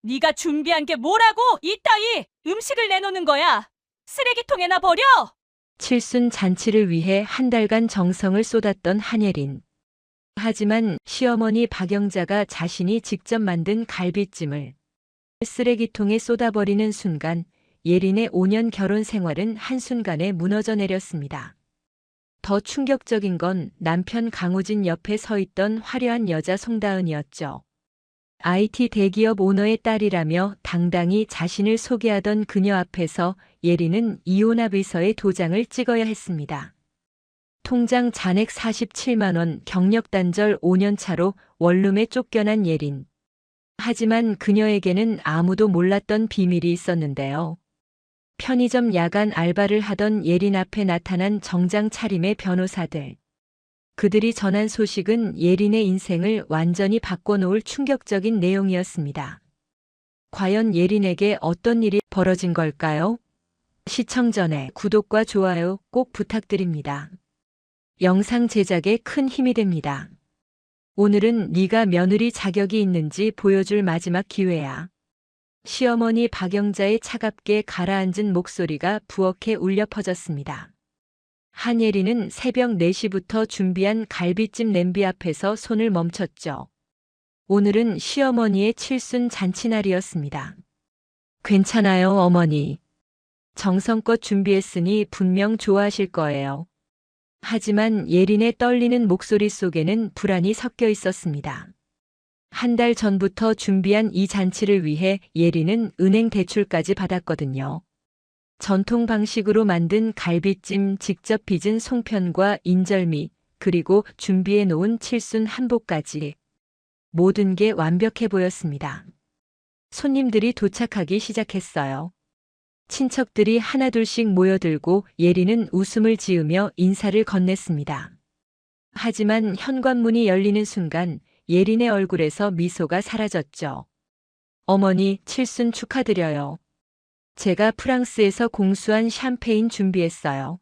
네가 준비한 게 뭐라고 이따위 음식을 내놓는 거야? 쓰레기통에나 버려! 칠순 잔치를 위해 한 달간 정성을 쏟았던 한예린. 하지만 시어머니 박영자가 자신이 직접 만든 갈비찜을 쓰레기통에 쏟아버리는 순간 예린의 5년 결혼 생활은 한순간에 무너져 내렸습니다. 더 충격적인 건 남편 강우진 옆에 서 있던 화려한 여자 송다은이었죠. IT 대기업 오너의 딸이라며 당당히 자신을 소개하던 그녀 앞에서 예린은 이혼합의서에 도장을 찍어야 했습니다. 통장 잔액 47만 원, 경력 단절 5년 차로 원룸에 쫓겨난 예린. 하지만 그녀에게는 아무도 몰랐던 비밀이 있었는데요. 편의점 야간 알바를 하던 예린 앞에 나타난 정장 차림의 변호사들. 그들이 전한 소식은 예린의 인생을 완전히 바꿔놓을 충격적인 내용이었습니다. 과연 예린에게 어떤 일이 벌어진 걸까요? 시청 전에 구독과 좋아요 꼭 부탁드립니다. 영상 제작에 큰 힘이 됩니다. 오늘은 네가 며느리 자격이 있는지 보여줄 마지막 기회야. 시어머니 박영자의 차갑게 가라앉은 목소리가 부엌에 울려 퍼졌습니다. 한예린은 새벽 4시부터 준비한 갈비찜 냄비 앞에서 손을 멈췄죠. 오늘은 시어머니의 칠순 잔치날이었습니다. 괜찮아요, 어머니. 정성껏 준비했으니 분명 좋아하실 거예요. 하지만 예린의 떨리는 목소리 속에는 불안이 섞여 있었습니다. 한 달 전부터 준비한 이 잔치를 위해 예린은 은행 대출까지 받았거든요. 전통 방식으로 만든 갈비찜, 직접 빚은 송편과 인절미, 그리고 준비해 놓은 칠순 한복까지. 모든 게 완벽해 보였습니다. 손님들이 도착하기 시작했어요. 친척들이 하나둘씩 모여들고 예린은 웃음을 지으며 인사를 건넸습니다. 하지만 현관문이 열리는 순간 예린의 얼굴에서 미소가 사라졌죠. 어머니, 칠순 축하드려요. 제가 프랑스에서 공수한 샴페인 준비했어요.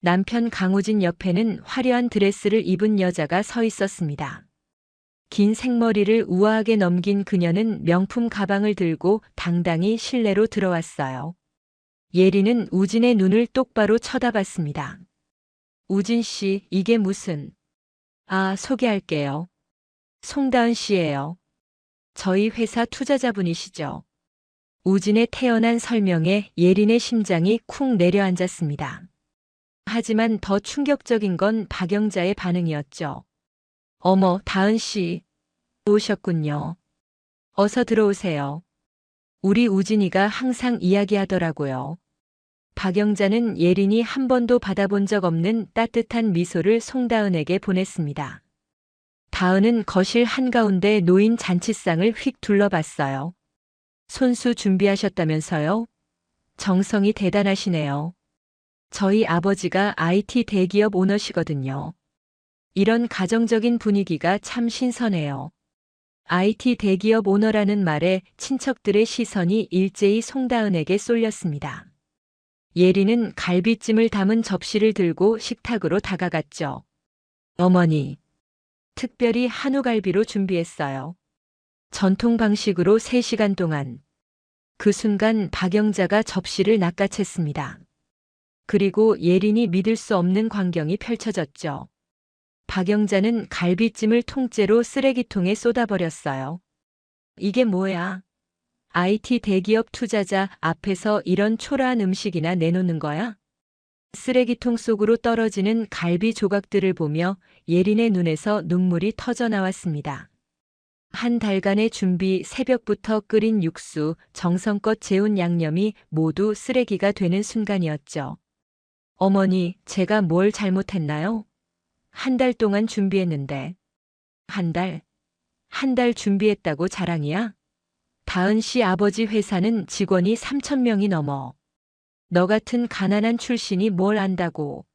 남편 강우진 옆에는 화려한 드레스를 입은 여자가 서 있었습니다. 긴 생머리를 우아하게 넘긴 그녀는 명품 가방을 들고 당당히 실내로 들어왔어요. 예린은 우진의 눈을 똑바로 쳐다봤습니다. 우진 씨, 이게 무슨... 소개할게요. 송다은 씨예요. 저희 회사 투자자분이시죠. 우진의 태연한 설명에 예린의 심장이 쿵 내려앉았습니다. 하지만 더 충격적인 건 박영자의 반응이었죠. 어머, 다은 씨. 오셨군요. 어서 들어오세요. 우리 우진이가 항상 이야기하더라고요. 박영자는 예린이 한 번도 받아본 적 없는 따뜻한 미소를 송다은에게 보냈습니다. 다은은 거실 한가운데 놓인 잔치상을 휙 둘러봤어요. 손수 준비하셨다면서요? 정성이 대단하시네요. 저희 아버지가 IT 대기업 오너시거든요. 이런 가정적인 분위기가 참 신선해요. IT 대기업 오너라는 말에 친척들의 시선이 일제히 송다은에게 쏠렸습니다. 예린은 갈비찜을 담은 접시를 들고 식탁으로 다가갔죠. 어머니, 특별히 한우갈비로 준비했어요. 전통 방식으로 3시간 동안. 그 순간 박영자가 접시를 낚아챘습니다. 그리고 예린이 믿을 수 없는 광경이 펼쳐졌죠. 박영자는 갈비찜을 통째로 쓰레기통에 쏟아버렸어요. 이게 뭐야? IT 대기업 투자자 앞에서 이런 초라한 음식이나 내놓는 거야? 쓰레기통 속으로 떨어지는 갈비 조각들을 보며 예린의 눈에서 눈물이 터져 나왔습니다. 한 달간의 준비, 새벽부터 끓인 육수, 정성껏 재운 양념이 모두 쓰레기가 되는 순간이었죠. 어머니, 제가 뭘 잘못했나요? 한 달 동안 준비했는데. 한 달? 한 달 준비했다고 자랑이야? 다은 씨 아버지 회사는 직원이 3,000명이 넘어. 너 같은 가난한 출신이 뭘 안다고.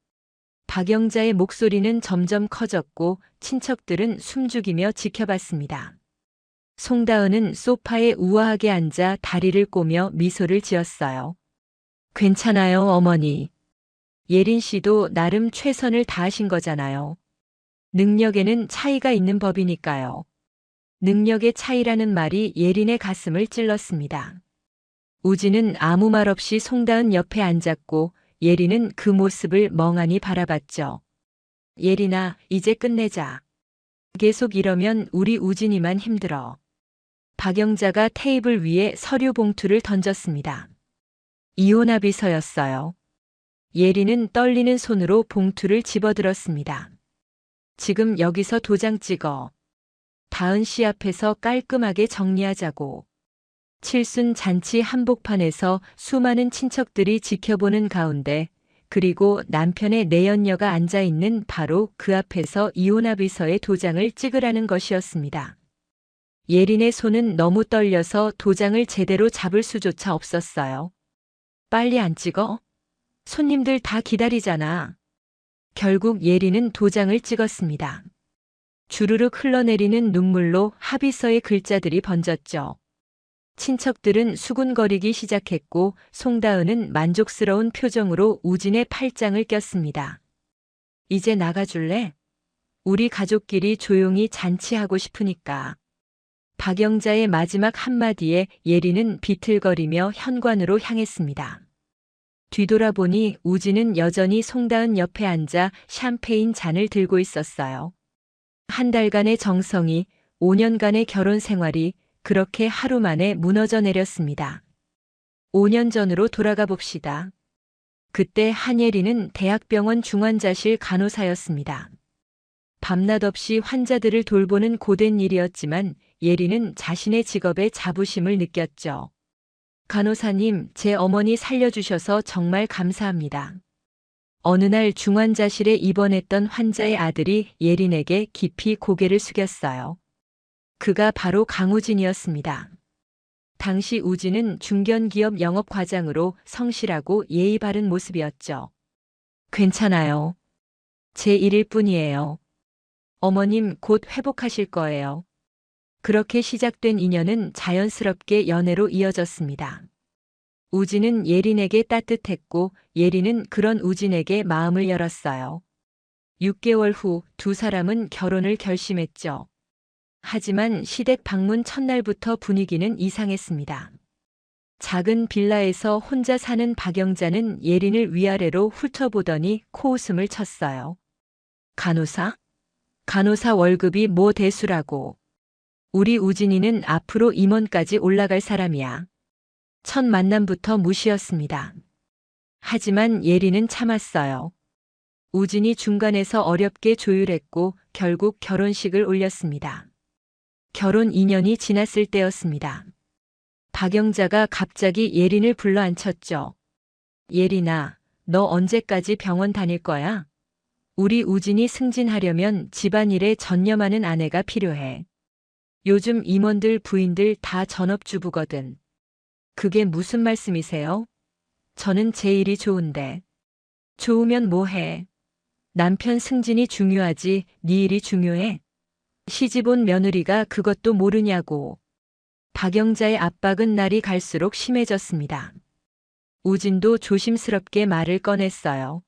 박영자의 목소리는 점점 커졌고 친척들은 숨죽이며 지켜봤습니다. 송다은은 소파에 우아하게 앉아 다리를 꼬며 미소를 지었어요. 괜찮아요, 어머니. 예린 씨도 나름 최선을 다하신 거잖아요. 능력에는 차이가 있는 법이니까요. 능력의 차이라는 말이 예린의 가슴을 찔렀습니다. 우진은 아무 말 없이 송다은 옆에 앉았고 예린은 그 모습을 멍하니 바라봤죠. 예린아, 이제 끝내자. 계속 이러면 우리 우진이만 힘들어. 박영자가 테이블 위에 서류 봉투를 던졌습니다. 이혼합의서였어요. 예린은 떨리는 손으로 봉투를 집어들었습니다. 지금 여기서 도장 찍어. 다은 씨 앞에서 깔끔하게 정리하자고. 칠순 잔치 한복판에서 수많은 친척들이 지켜보는 가운데 그리고 남편의 내연녀가 앉아있는 바로 그 앞에서 이혼합의서에 도장을 찍으라는 것이었습니다. 예린의 손은 너무 떨려서 도장을 제대로 잡을 수조차 없었어요. 빨리 안 찍어? 손님들 다 기다리잖아. 결국 예린은 도장을 찍었습니다. 주르륵 흘러내리는 눈물로 합의서의 글자들이 번졌죠. 친척들은 수군거리기 시작했고 송다은은 만족스러운 표정으로 우진의 팔짱을 꼈습니다. 이제 나가줄래? 우리 가족끼리 조용히 잔치하고 싶으니까. 박영자의 마지막 한마디에 예린은 비틀거리며 현관으로 향했습니다. 뒤돌아보니 우진은 여전히 송다은 옆에 앉아 샴페인 잔을 들고 있었어요. 한 달간의 정성이, 5년간의 결혼 생활이 그렇게 하루 만에 무너져 내렸습니다. 5년 전으로 돌아가 봅시다. 그때 한예린은 대학병원 중환자실 간호사였습니다. 밤낮 없이 환자들을 돌보는 고된 일이었지만 예린은 자신의 직업에 자부심을 느꼈죠. 간호사님, 제 어머니 살려주셔서 정말 감사합니다. 어느 날 중환자실에 입원했던 환자의 아들이 예린에게 깊이 고개를 숙였어요. 그가 바로 강우진이었습니다. 당시 우진은 중견기업 영업과장으로 성실하고 예의 바른 모습이었죠. 괜찮아요. 제 일일 뿐이에요. 어머님 곧 회복하실 거예요. 그렇게 시작된 인연은 자연스럽게 연애로 이어졌습니다. 우진은 예린에게 따뜻했고 예린은 그런 우진에게 마음을 열었어요. 6개월 후 두 사람은 결혼을 결심했죠. 하지만 시댁 방문 첫날부터 분위기는 이상했습니다. 작은 빌라에서 혼자 사는 박영자는 예린을 위아래로 훑어보더니 코웃음을 쳤어요. 간호사? 간호사 월급이 뭐 대수라고. 우리 우진이는 앞으로 임원까지 올라갈 사람이야. 첫 만남부터 무시였습니다. 하지만 예린은 참았어요. 우진이 중간에서 어렵게 조율했고 결국 결혼식을 올렸습니다. 결혼 2년이 지났을 때였습니다. 박영자가 갑자기 예린을 불러 앉혔죠. 예린아, 너 언제까지 병원 다닐 거야? 우리 우진이 승진하려면 집안일에 전념하는 아내가 필요해. 요즘 임원들 부인들 다 전업주부거든. 그게 무슨 말씀이세요? 저는 제 일이 좋은데. 좋으면 뭐해? 남편 승진이 중요하지 네 일이 중요해? 시집온 며느리가 그것도 모르냐고. 박영자의 압박은 날이 갈수록 심해졌습니다. 우진도 조심스럽게 말을 꺼냈어요.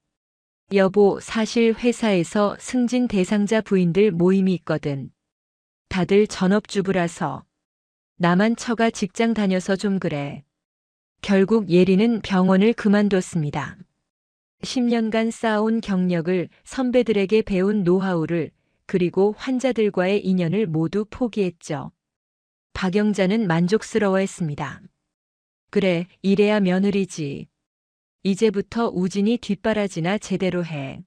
여보, 사실 회사에서 승진 대상자 부인들 모임이 있거든. 다들 전업주부라서. 나만 처가 직장 다녀서 좀 그래. 결국 예린은 병원을 그만뒀습니다. 10년간 쌓아온 경력을, 선배들에게 배운 노하우를, 그리고 환자들과의 인연을 모두 포기했죠. 박영자는 만족스러워했습니다. 그래, 이래야 며느리지. 이제부터 우진이 뒷바라지나 제대로 해.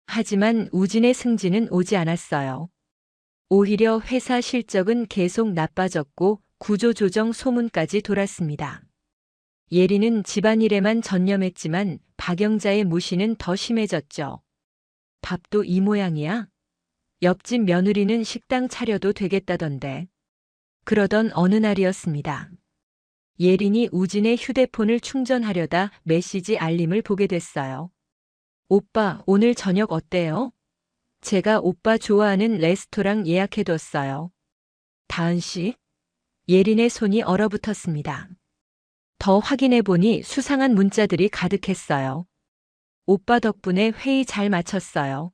하지만 우진의 승진은 오지 않았어요. 오히려 회사 실적은 계속 나빠졌고 구조조정 소문까지 돌았습니다. 예린은 집안일에만 전념했지만 박영자의 무시는 더 심해졌죠. 밥도 이 모양이야? 옆집 며느리는 식당 차려도 되겠다던데. 그러던 어느 날이었습니다. 예린이 우진의 휴대폰을 충전하려다 메시지 알림을 보게 됐어요. 오빠, 오늘 저녁 어때요? 제가 오빠 좋아하는 레스토랑 예약해뒀어요. 다은 씨? 예린의 손이 얼어붙었습니다. 더 확인해보니 수상한 문자들이 가득했어요. 오빠 덕분에 회의 잘 마쳤어요.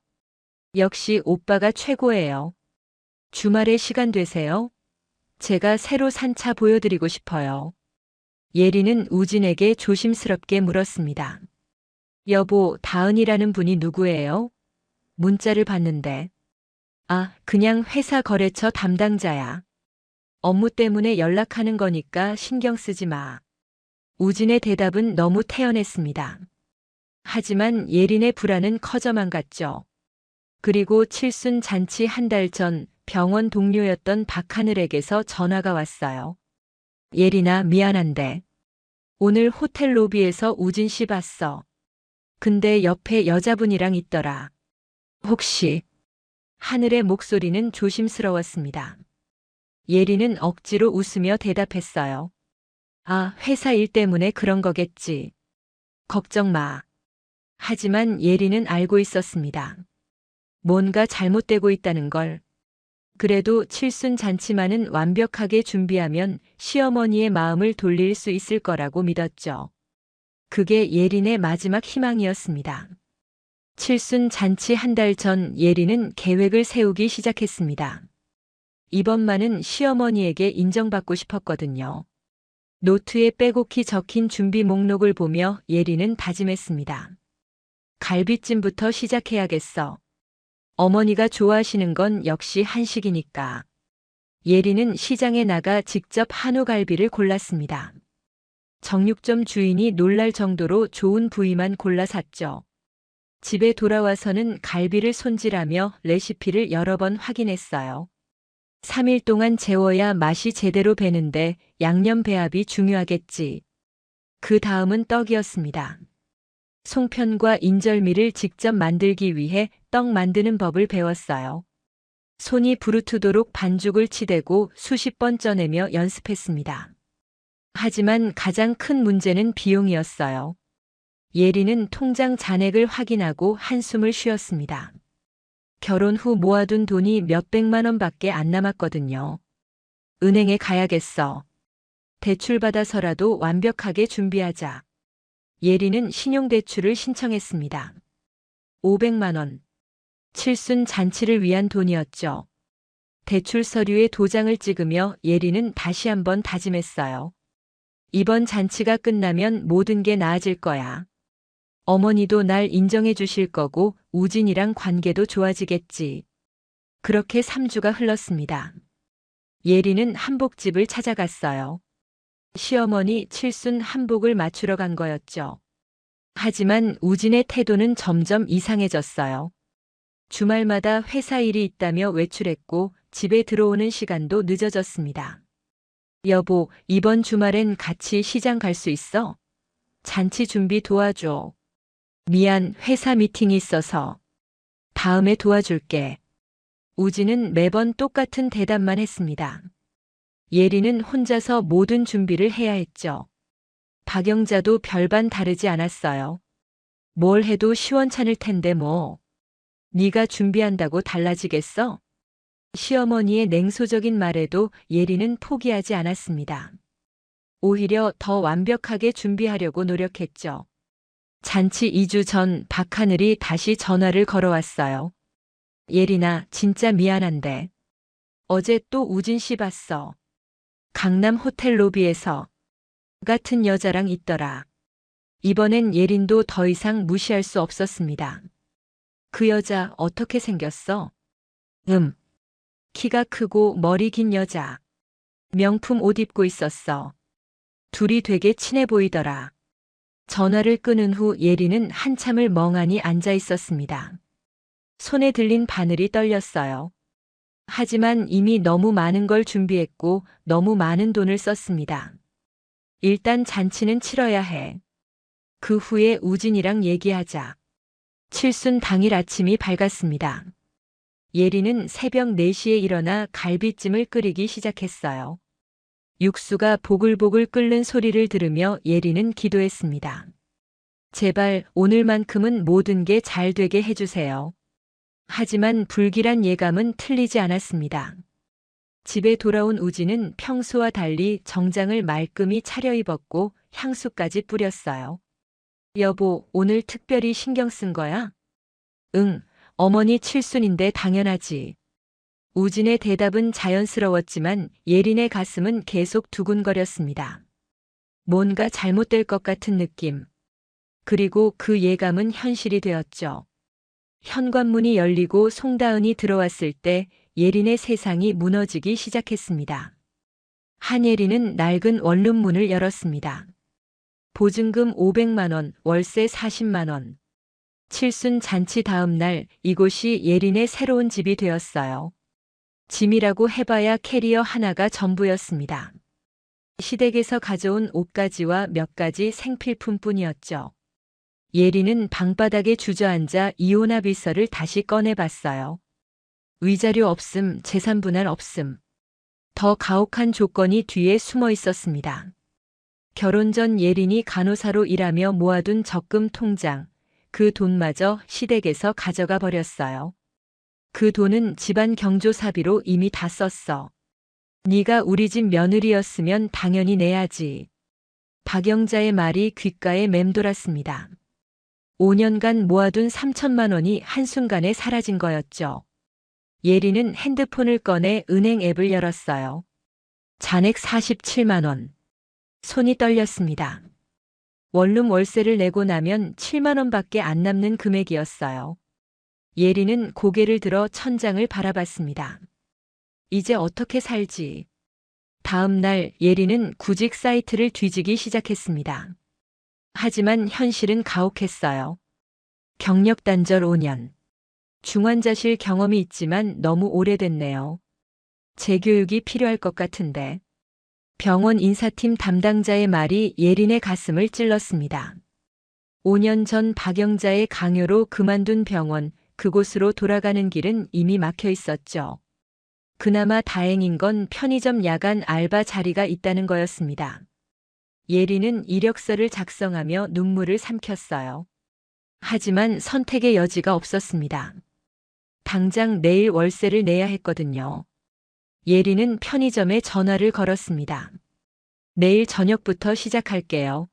역시 오빠가 최고예요. 주말에 시간 되세요? 제가 새로 산 차 보여드리고 싶어요. 예리는 우진에게 조심스럽게 물었습니다. 여보, 다은이라는 분이 누구예요? 문자를 봤는데. 아, 그냥 회사 거래처 담당자야. 업무 때문에 연락하는 거니까 신경 쓰지 마. 우진의 대답은 너무 태연했습니다. 하지만 예린의 불안은 커져만 갔죠. 그리고 칠순 잔치 한 달 전 병원 동료였던 박하늘에게서 전화가 왔어요. 예린아, 미안한데. 오늘 호텔 로비에서 우진 씨 봤어. 근데 옆에 여자분이랑 있더라. 혹시? 하늘의 목소리는 조심스러웠습니다. 예린은 억지로 웃으며 대답했어요. 아, 회사 일 때문에 그런 거겠지. 걱정 마. 하지만 예린은 알고 있었습니다. 뭔가 잘못되고 있다는 걸. 그래도 칠순 잔치만은 완벽하게 준비하면 시어머니의 마음을 돌릴 수 있을 거라고 믿었죠. 그게 예린의 마지막 희망이었습니다. 칠순 잔치 한 달 전 예린은 계획을 세우기 시작했습니다. 이번만은 시어머니에게 인정받고 싶었거든요. 노트에 빼곡히 적힌 준비 목록을 보며 예린은 다짐했습니다. 갈비찜부터 시작해야겠어. 어머니가 좋아하시는 건 역시 한식이니까. 예린은 시장에 나가 직접 한우갈비를 골랐습니다. 정육점 주인이 놀랄 정도로 좋은 부위만 골라 샀죠. 집에 돌아와서는 갈비를 손질하며 레시피를 여러 번 확인했어요. 3일 동안 재워야 맛이 제대로 배는데 양념 배합이 중요하겠지. 그 다음은 떡이었습니다. 송편과 인절미를 직접 만들기 위해 떡 만드는 법을 배웠어요. 손이 부르트도록 반죽을 치대고 수십 번 쪄내며 연습했습니다. 하지만 가장 큰 문제는 비용이었어요. 예린은 통장 잔액을 확인하고 한숨을 쉬었습니다. 결혼 후 모아둔 돈이 몇백만 원밖에 안 남았거든요. 은행에 가야겠어. 대출받아서라도 완벽하게 준비하자. 예린은 신용대출을 신청했습니다. 500만 원. 칠순 잔치를 위한 돈이었죠. 대출 서류에 도장을 찍으며 예린은 다시 한번 다짐했어요. 이번 잔치가 끝나면 모든 게 나아질 거야. 어머니도 날 인정해 주실 거고 우진이랑 관계도 좋아지겠지. 그렇게 3주가 흘렀습니다. 예린은 한복집을 찾아갔어요. 시어머니 칠순 한복을 맞추러 간 거였죠. 하지만 우진의 태도는 점점 이상해졌어요. 주말마다 회사 일이 있다며 외출했고 집에 들어오는 시간도 늦어졌습니다. 여보, 이번 주말엔 같이 시장 갈 수 있어? 잔치 준비 도와줘. 미안, 회사 미팅이 있어서. 다음에 도와줄게. 우진은 매번 똑같은 대답만 했습니다. 예린은 혼자서 모든 준비를 해야 했죠. 박영자도 별반 다르지 않았어요. 뭘 해도 시원찮을 텐데 뭐. 네가 준비한다고 달라지겠어? 시어머니의 냉소적인 말에도 예린은 포기하지 않았습니다. 오히려 더 완벽하게 준비하려고 노력했죠. 잔치 2주 전 박하늘이 다시 전화를 걸어왔어요. 예린아, 진짜 미안한데. 어제 또 우진 씨 봤어. 강남 호텔 로비에서. 같은 여자랑 있더라. 이번엔 예린도 더 이상 무시할 수 없었습니다. 그 여자 어떻게 생겼어? 키가 크고 머리 긴 여자. 명품 옷 입고 있었어. 둘이 되게 친해 보이더라. 전화를 끊은 후 예린은 한참을 멍하니 앉아 있었습니다. 손에 들린 바늘이 떨렸어요. 하지만 이미 너무 많은 걸 준비했고 너무 많은 돈을 썼습니다. 일단 잔치는 치러야 해. 그 후에 우진이랑 얘기하자. 칠순 당일 아침이 밝았습니다. 예린은 새벽 4시에 일어나 갈비찜을 끓이기 시작했어요. 육수가 보글보글 끓는 소리를 들으며 예린은 기도했습니다. 제발 오늘만큼은 모든 게 잘 되게 해주세요. 하지만 불길한 예감은 틀리지 않았습니다. 집에 돌아온 우진은 평소와 달리 정장을 말끔히 차려입었고 향수까지 뿌렸어요. 여보, 오늘 특별히 신경 쓴 거야? 응, 어머니 칠순인데 당연하지. 우진의 대답은 자연스러웠지만 예린의 가슴은 계속 두근거렸습니다. 뭔가 잘못될 것 같은 느낌. 그리고 그 예감은 현실이 되었죠. 현관문이 열리고 송다은이 들어왔을 때 예린의 세상이 무너지기 시작했습니다. 한예린은 낡은 원룸문을 열었습니다. 보증금 500만 원, 월세 40만 원. 칠순 잔치 다음 날 이곳이 예린의 새로운 집이 되었어요. 짐이라고 해봐야 캐리어 하나가 전부였습니다. 시댁에서 가져온 옷가지와 몇 가지 생필품뿐이었죠. 예린은 방바닥에 주저앉아 이혼합 일서를 다시 꺼내봤어요. 위자료 없음, 재산 분할 없음. 더 가혹한 조건이 뒤에 숨어 있었습니다. 결혼 전 예린이 간호사로 일하며 모아둔 적금 통장, 그 돈마저 시댁에서 가져가 버렸어요. 그 돈은 집안 경조사비로 이미 다 썼어. 네가 우리 집 며느리였으면 당연히 내야지. 박영자의 말이 귓가에 맴돌았습니다. 5년간 모아둔 3천만 원이 한순간에 사라진 거였죠. 예린은 핸드폰을 꺼내 은행 앱을 열었어요. 잔액 47만 원. 손이 떨렸습니다. 원룸 월세를 내고 나면 7만 원밖에 안 남는 금액이었어요. 예린은 고개를 들어 천장을 바라봤습니다. 이제 어떻게 살지? 다음 날 예린은 구직 사이트를 뒤지기 시작했습니다. 하지만 현실은 가혹했어요. 경력 단절 5년. 중환자실 경험이 있지만 너무 오래됐네요. 재교육이 필요할 것 같은데. 병원 인사팀 담당자의 말이 예린의 가슴을 찔렀습니다. 5년 전 박영자의 강요로 그만둔 병원, 그곳으로 돌아가는 길은 이미 막혀 있었죠. 그나마 다행인 건 편의점 야간 알바 자리가 있다는 거였습니다. 예린은 이력서를 작성하며 눈물을 삼켰어요. 하지만 선택의 여지가 없었습니다. 당장 내일 월세를 내야 했거든요. 예린은 편의점에 전화를 걸었습니다. 내일 저녁부터 시작할게요.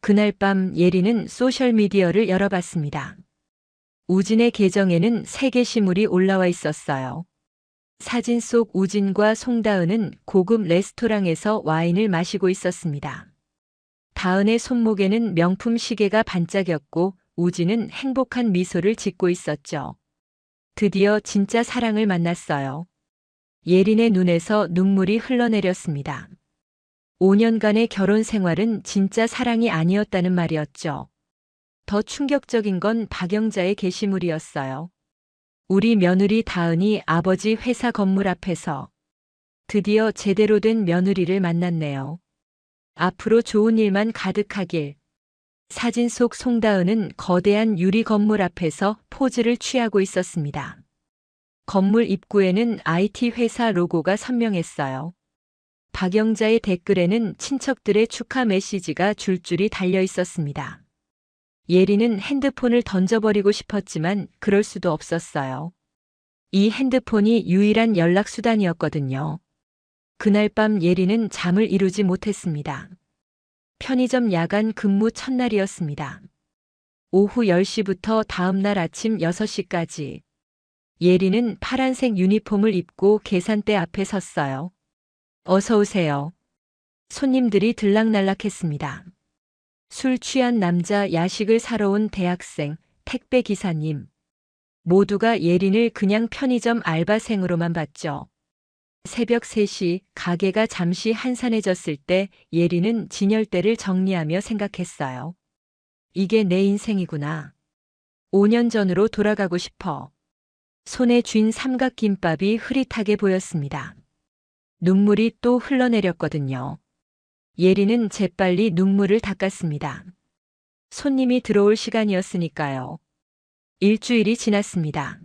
그날 밤 예린은 소셜미디어를 열어봤습니다. 우진의 계정에는 세 게시물이 올라와 있었어요. 사진 속 우진과 송다은은 고급 레스토랑에서 와인을 마시고 있었습니다. 다은의 손목에는 명품 시계가 반짝였고 우진은 행복한 미소를 짓고 있었죠. 드디어 진짜 사랑을 만났어요. 예린의 눈에서 눈물이 흘러내렸습니다. 5년간의 결혼 생활은 진짜 사랑이 아니었다는 말이었죠. 더 충격적인 건 박영자의 게시물이었어요. 우리 며느리 다은이 아버지 회사 건물 앞에서 드디어 제대로 된 며느리를 만났네요. 앞으로 좋은 일만 가득하길. 사진 속 송다은은 거대한 유리 건물 앞에서 포즈를 취하고 있었습니다. 건물 입구에는 IT 회사 로고가 선명했어요. 박영자의 댓글에는 친척들의 축하 메시지가 줄줄이 달려 있었습니다. 예린은 핸드폰을 던져버리고 싶었지만 그럴 수도 없었어요. 이 핸드폰이 유일한 연락수단이었거든요. 그날 밤 예린은 잠을 이루지 못했습니다. 편의점 야간 근무 첫날이었습니다. 오후 10시부터 다음날 아침 6시까지. 예린은 파란색 유니폼을 입고 계산대 앞에 섰어요. 어서 오세요. 손님들이 들락날락했습니다. 술 취한 남자, 야식을 사러 온 대학생, 택배 기사님. 모두가 예린을 그냥 편의점 알바생으로만 봤죠. 새벽 3시 가게가 잠시 한산해졌을 때 예린은 진열대를 정리하며 생각했어요. 이게 내 인생이구나. 5년 전으로 돌아가고 싶어. 손에 쥔 삼각김밥이 흐릿하게 보였습니다. 눈물이 또 흘러내렸거든요. 예린은 재빨리 눈물을 닦았습니다. 손님이 들어올 시간이었으니까요. 일주일이 지났습니다.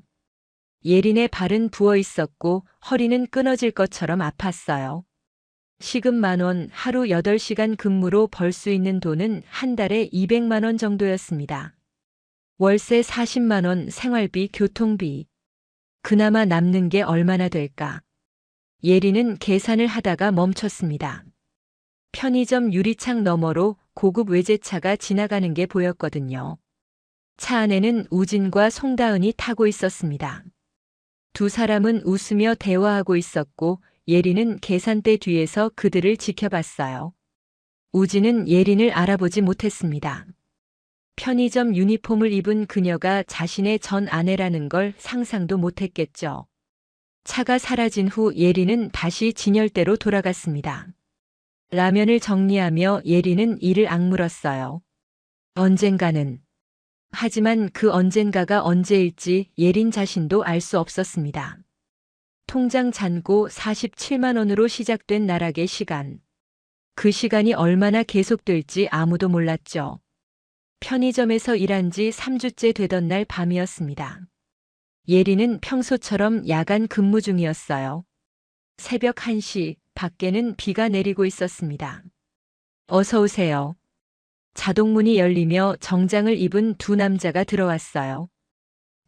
예린의 발은 부어 있었고 허리는 끊어질 것처럼 아팠어요. 시급 10,000원, 하루 8시간 근무로 벌 수 있는 돈은 한 달에 200만 원 정도였습니다. 월세 40만 원, 생활비, 교통비. 그나마 남는 게 얼마나 될까? 예린은 계산을 하다가 멈췄습니다. 편의점 유리창 너머로 고급 외제차가 지나가는 게 보였거든요. 차 안에는 우진과 송다은이 타고 있었습니다. 두 사람은 웃으며 대화하고 있었고 예린은 계산대 뒤에서 그들을 지켜봤어요. 우진은 예린을 알아보지 못했습니다. 편의점 유니폼을 입은 그녀가 자신의 전 아내라는 걸 상상도 못했겠죠. 차가 사라진 후 예린은 다시 진열대로 돌아갔습니다. 라면을 정리하며 예린은 이를 악물었어요. 언젠가는. 하지만 그 언젠가가 언제일지 예린 자신도 알 수 없었습니다. 통장 잔고 47만 원으로 시작된 나락의 시간. 그 시간이 얼마나 계속될지 아무도 몰랐죠. 편의점에서 일한 지 3주째 되던 날 밤이었습니다. 예린은 평소처럼 야간 근무 중이었어요. 새벽 1시, 밖에는 비가 내리고 있었습니다. 어서 오세요. 자동문이 열리며 정장을 입은 두 남자가 들어왔어요.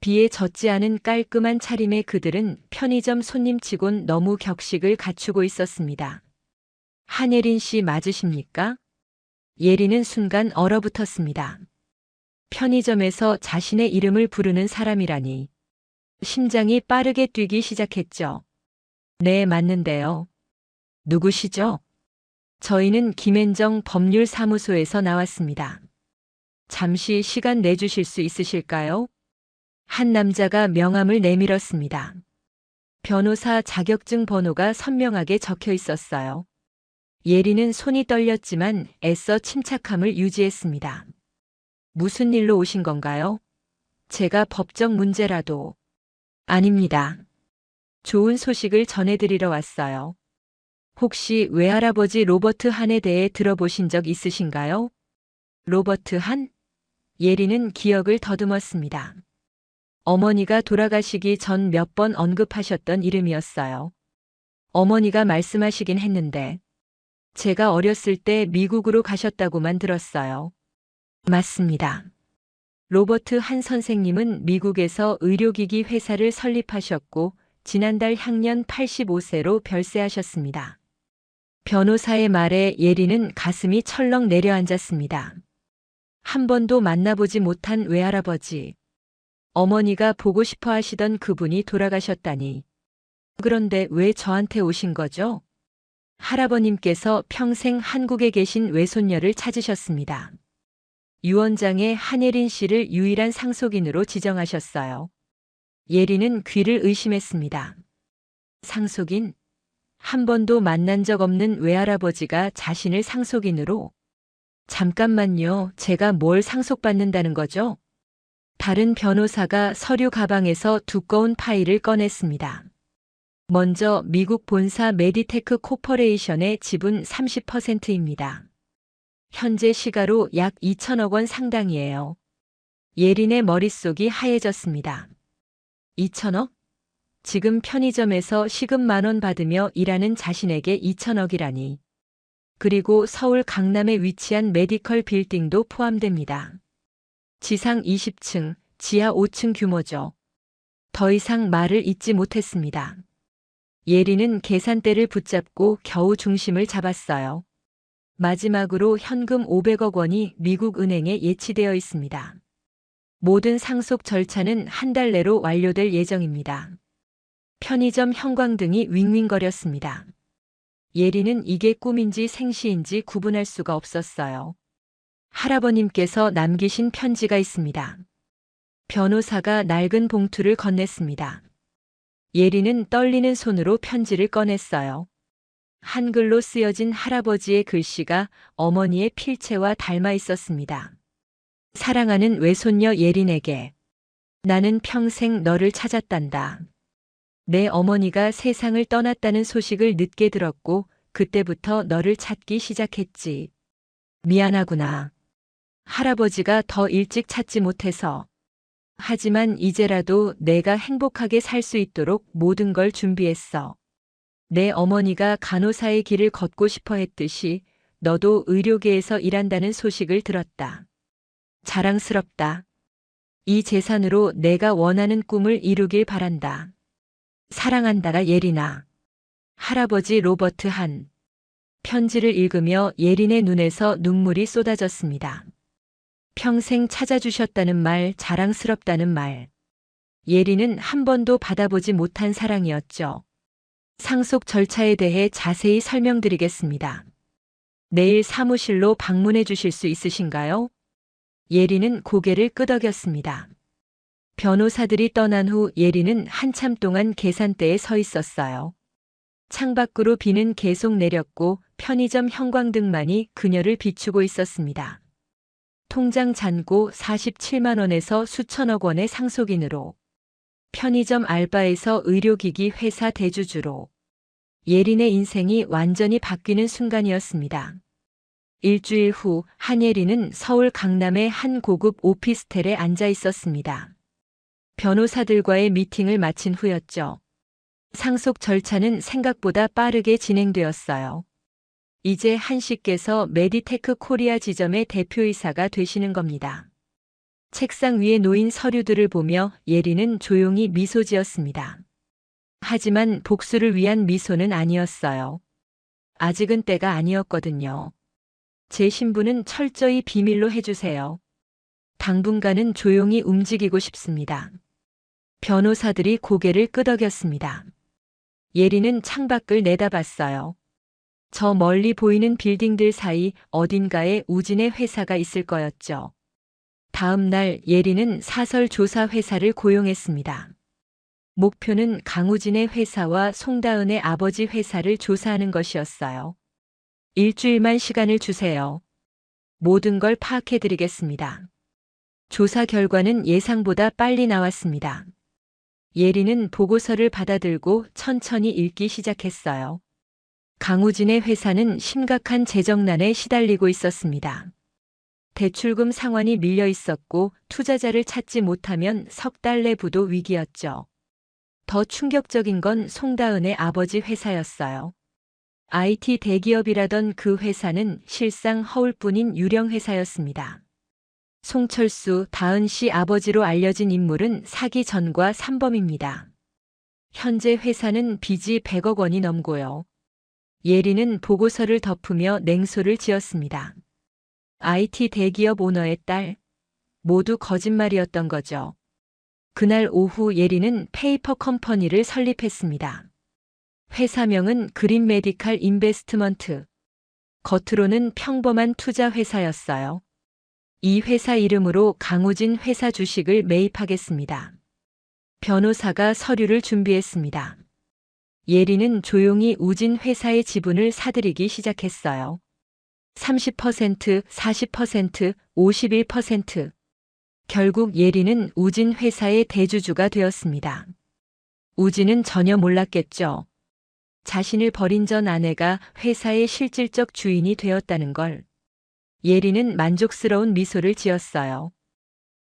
비에 젖지 않은 깔끔한 차림의 그들은 편의점 손님치곤 너무 격식을 갖추고 있었습니다. 한예린 씨 맞으십니까? 예린은 순간 얼어붙었습니다. 편의점에서 자신의 이름을 부르는 사람이라니. 심장이 빠르게 뛰기 시작했죠. 네, 맞는데요. 누구시죠? 저희는 김앤정 법률사무소에서 나왔습니다. 잠시 시간 내주실 수 있으실까요? 한 남자가 명함을 내밀었습니다. 변호사 자격증 번호가 선명하게 적혀 있었어요. 예린은 손이 떨렸지만 애써 침착함을 유지했습니다. 무슨 일로 오신 건가요? 제가 법적 문제라도. 아닙니다. 좋은 소식을 전해드리러 왔어요. 혹시 외할아버지 로버트 한에 대해 들어보신 적 있으신가요? 로버트 한? 예린은 기억을 더듬었습니다. 어머니가 돌아가시기 전 몇 번 언급하셨던 이름이었어요. 어머니가 말씀하시긴 했는데 제가 어렸을 때 미국으로 가셨다고만 들었어요. 맞습니다. 로버트 한 선생님은 미국에서 의료기기 회사를 설립하셨고 지난달 향년 85세로 별세하셨습니다. 변호사의 말에 예린은 가슴이 철렁 내려앉았습니다. 한 번도 만나보지 못한 외할아버지. 어머니가 보고 싶어 하시던 그분이 돌아가셨다니. 그런데 왜 저한테 오신 거죠? 할아버님께서 평생 한국에 계신 외손녀를 찾으셨습니다. 유언장에 한예린 씨를 유일한 상속인으로 지정하셨어요. 예린은 귀를 의심했습니다. 상속인? 한 번도 만난 적 없는 외할아버지가 자신을 상속인으로? 잠깐만요, 제가 뭘 상속받는다는 거죠? 다른 변호사가 서류 가방에서 두꺼운 파일을 꺼냈습니다. 먼저 미국 본사 메디테크 코퍼레이션의 지분 30%입니다. 현재 시가로 약 2천억 원 상당이에요. 예린의 머릿속이 하얘졌습니다. 2천억? 지금 편의점에서 시급 10,000원 받으며 일하는 자신에게 2천억이라니. 그리고 서울 강남에 위치한 메디컬 빌딩도 포함됩니다. 지상 20층, 지하 5층 규모죠. 더 이상 말을 잇지 못했습니다. 예린은 계산대를 붙잡고 겨우 중심을 잡았어요. 마지막으로 현금 500억 원이 미국 은행에 예치되어 있습니다. 모든 상속 절차는 한 달 내로 완료될 예정입니다. 편의점 형광등이 윙윙거렸습니다. 예린은 이게 꿈인지 생시인지 구분할 수가 없었어요. 할아버님께서 남기신 편지가 있습니다. 변호사가 낡은 봉투를 건넸습니다. 예린은 떨리는 손으로 편지를 꺼냈어요. 한글로 쓰여진 할아버지의 글씨가 어머니의 필체와 닮아 있었습니다. 사랑하는 외손녀 예린에게. 나는 평생 너를 찾았단다. 내 어머니가 세상을 떠났다는 소식을 늦게 들었고 그때부터 너를 찾기 시작했지. 미안하구나. 할아버지가 더 일찍 찾지 못해서. 하지만 이제라도 내가 행복하게 살 수 있도록 모든 걸 준비했어. 내 어머니가 간호사의 길을 걷고 싶어 했듯이 너도 의료계에서 일한다는 소식을 들었다. 자랑스럽다. 이 재산으로 내가 원하는 꿈을 이루길 바란다. 사랑한다, 예린아. 할아버지 로버트 한. 편지를 읽으며 예린의 눈에서 눈물이 쏟아졌습니다. 평생 찾아주셨다는 말, 자랑스럽다는 말. 예린은 한 번도 받아보지 못한 사랑이었죠. 상속 절차에 대해 자세히 설명드리겠습니다. 내일 사무실로 방문해 주실 수 있으신가요? 예린은 고개를 끄덕였습니다. 변호사들이 떠난 후 예린은 한참 동안 계산대에 서 있었어요. 창밖으로 비는 계속 내렸고 편의점 형광등만이 그녀를 비추고 있었습니다. 통장 잔고 47만 원에서 수천억 원의 상속인으로, 편의점 알바에서 의료기기 회사 대주주로, 예린의 인생이 완전히 바뀌는 순간이었습니다. 일주일 후 한예린은 서울 강남의 한 고급 오피스텔에 앉아 있었습니다. 변호사들과의 미팅을 마친 후였죠. 상속 절차는 생각보다 빠르게 진행되었어요. 이제 한 씨께서 메디테크 코리아 지점의 대표이사가 되시는 겁니다. 책상 위에 놓인 서류들을 보며 예린은 조용히 미소 지었습니다. 하지만 복수를 위한 미소는 아니었어요. 아직은 때가 아니었거든요. 제 신분은 철저히 비밀로 해주세요. 당분간은 조용히 움직이고 싶습니다. 변호사들이 고개를 끄덕였습니다. 예린은 창밖을 내다봤어요. 저 멀리 보이는 빌딩들 사이 어딘가에 우진의 회사가 있을 거였죠. 다음 날 예린은 사설 조사 회사를 고용했습니다. 목표는 강우진의 회사와 송다은의 아버지 회사를 조사하는 것이었어요. 일주일만 시간을 주세요. 모든 걸 파악해드리겠습니다. 조사 결과는 예상보다 빨리 나왔습니다. 예린은 보고서를 받아들고 천천히 읽기 시작했어요. 강우진의 회사는 심각한 재정난에 시달리고 있었습니다. 대출금 상환이 밀려 있었고 투자자를 찾지 못하면 석 달 내 부도 위기였죠. 더 충격적인 건 송다은의 아버지 회사였어요. IT 대기업이라던 그 회사는 실상 허울뿐인 유령 회사였습니다. 송철수, 다은 씨 아버지로 알려진 인물은 사기 전과 산범입니다. 현재 회사는 빚이 100억 원이 넘고요. 예린은 보고서를 덮으며 냉소를 지었습니다. IT 대기업 오너의 딸, 모두 거짓말이었던 거죠. 그날 오후 예린은 페이퍼 컴퍼니를 설립했습니다. 회사명은 그린 메디칼 인베스트먼트. 겉으로는 평범한 투자 회사였어요. 이 회사 이름으로 강우진 회사 주식을 매입하겠습니다. 변호사가 서류를 준비했습니다. 예린은 조용히 우진 회사의 지분을 사들이기 시작했어요. 30%, 40%, 51%. 결국 예린은 우진 회사의 대주주가 되었습니다. 우진은 전혀 몰랐겠죠. 자신을 버린 전 아내가 회사의 실질적 주인이 되었다는 걸. 예린은 만족스러운 미소를 지었어요.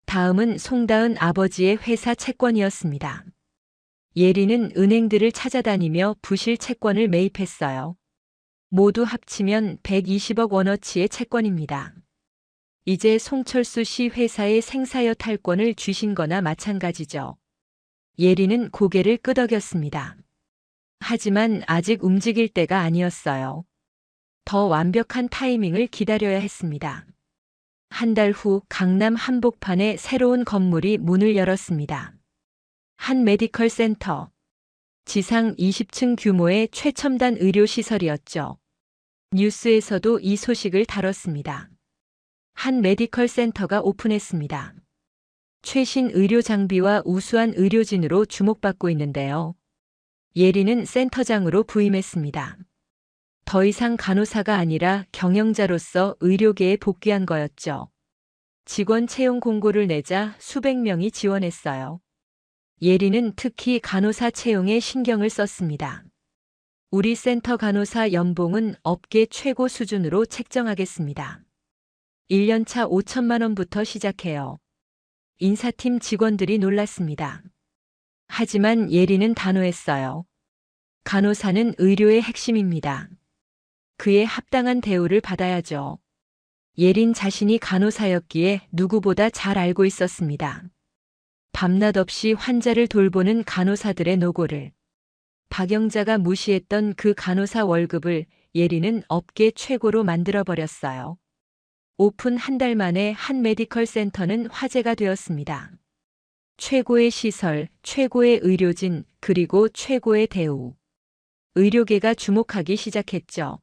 다음은 송다은 아버지의 회사 채권이었습니다. 예린은 은행들을 찾아다니며 부실 채권을 매입했어요. 모두 합치면 120억 원어치의 채권입니다. 이제 송철수 씨 회사의 생사여 탈권을 쥐신 거나 마찬가지죠. 예린은 고개를 끄덕였습니다. 하지만 아직 움직일 때가 아니었어요. 더 완벽한 타이밍을 기다려야 했습니다. 한 달 후 강남 한복판에 새로운 건물이 문을 열었습니다. 한 메디컬 센터. 지상 20층 규모의 최첨단 의료시설이었죠. 뉴스에서도 이 소식을 다뤘습니다. 한 메디컬 센터가 오픈했습니다. 최신 의료 장비와 우수한 의료진으로 주목받고 있는데요. 예린은 센터장으로 부임했습니다. 더 이상 간호사가 아니라 경영자로서 의료계에 복귀한 거였죠. 직원 채용 공고를 내자 수백 명이 지원했어요. 예린은 특히 간호사 채용에 신경을 썼습니다. 우리 센터 간호사 연봉은 업계 최고 수준으로 책정하겠습니다. 1년차 5천만 원부터 시작해요. 인사팀 직원들이 놀랐습니다. 하지만 예린은 단호했어요. 간호사는 의료의 핵심입니다. 그에 합당한 대우를 받아야죠. 예린 자신이 간호사였기에 누구보다 잘 알고 있었습니다. 밤낮 없이 환자를 돌보는 간호사들의 노고를, 박영자가 무시했던 그 간호사 월급을 예린은 업계 최고로 만들어버렸어요. 오픈 한 달 만에 한 메디컬 센터는 화제가 되었습니다. 최고의 시설, 최고의 의료진, 그리고 최고의 대우. 의료계가 주목하기 시작했죠.